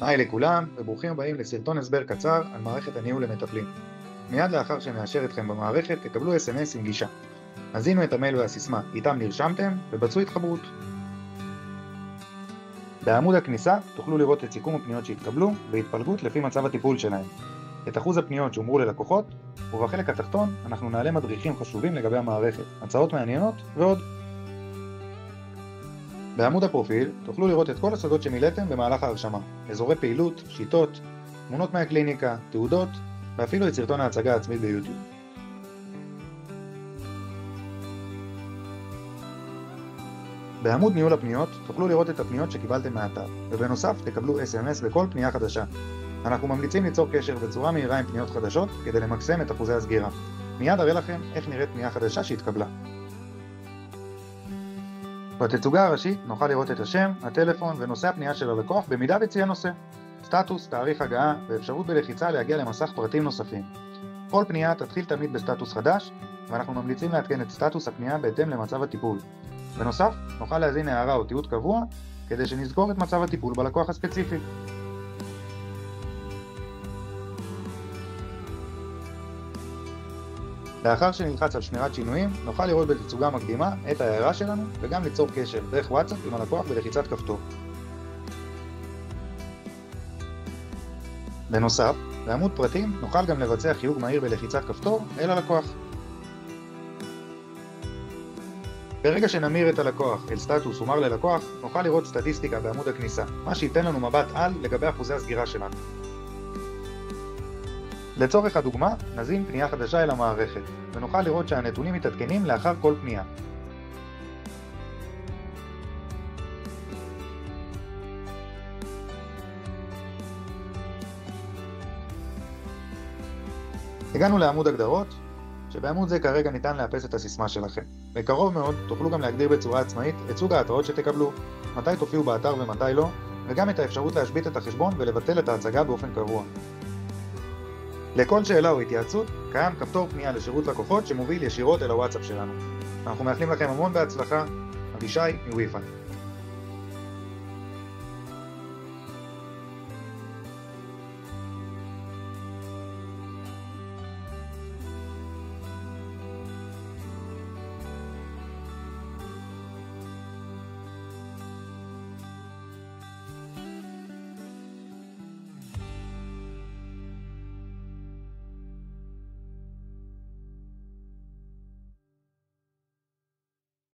היי לכולם, וברוכים הבאים לסרטון הסבר קצר על מערכת הניהול למטפלים. מיד לאחר שנאשר אתכם במערכת, תקבלו SMS עם גישה. הזינו את המייל והסיסמה, איתם נרשמתם, ובצעו התחברות. בעמוד הכניסה תוכלו לראות את סיכום הפניות שהתקבלו, והתפלגות לפי מצב הטיפול שלהם. את אחוז הפניות שהומרו ללקוחות, ובחלק התחתון אנחנו נעלה מדריכים חשובים לגבי המערכת, הצעות מעניינות ועוד. בעמוד הפרופיל תוכלו לראות את כל השדות שמילאתם במהלך ההרשמה, אזורי פעילות, שיטות, תמונות מהקליניקה, תעודות, ואפילו את סרטון ההצגה העצמית ביוטיוב. בעמוד ניהול הפניות תוכלו לראות את הפניות שקיבלתם מהאתר, ובנוסף תקבלו SMS בכל פנייה חדשה. אנחנו ממליצים ליצור קשר בצורה מהירה עם פניות חדשות כדי למקסם את אחוזי הסגירה. מיד אראה לכם איך נראית פנייה חדשה שהתקבלה. בתצוגה הראשית נוכל לראות את השם, הטלפון ונושא הפנייה של הלקוח במידה וציין נושא, סטטוס, תאריך הגעה ואפשרות בלחיצה להגיע למסך פרטים נוספים. כל פנייה תתחיל תמיד בסטטוס חדש, ואנחנו ממליצים לעדכן את סטטוס הפנייה בהתאם למצב הטיפול. בנוסף, נוכל להזין הערה או תיעוד קבוע כדי שנזכור את מצב הטיפול בלקוח הספציפי. לאחר שנלחץ על שמירת שינויים, נוכל לראות בתצוגה מקדימה את ההערה שלנו וגם ליצור קשר דרך וואטסאפ עם הלקוח בלחיצת כפתור. בנוסף, בעמוד פרטים נוכל גם לבצע חיוג מהיר בלחיצת כפתור אל הלקוח. ברגע שנמיר את הלקוח אל סטטוס הומר ללקוח, נוכל לראות סטטיסטיקה בעמוד הכניסה, מה שייתן לנו מבט על לגבי אחוזי הסגירה שלנו. לצורך הדוגמה, נזין פנייה חדשה אל המערכת, ונוכל לראות שהנתונים מתעדכנים לאחר כל פנייה. הגענו לעמוד הגדרות, שבעמוד זה כרגע ניתן לאפס את הסיסמה שלכם. בקרוב מאוד תוכלו גם להגדיר בצורה עצמאית את סוג ההתראות שתקבלו, מתי תופיעו באתר ומתי לא, וגם את האפשרות להשבית את החשבון ולבטל את ההצגה באופן קבוע. לכל שאלה או התייעצות, קיים כפתור פנייה לשירות לקוחות שמוביל ישירות אל הוואטסאפ שלנו. אנחנו מאחלים לכם המון בהצלחה, אבישי מווי-פיי.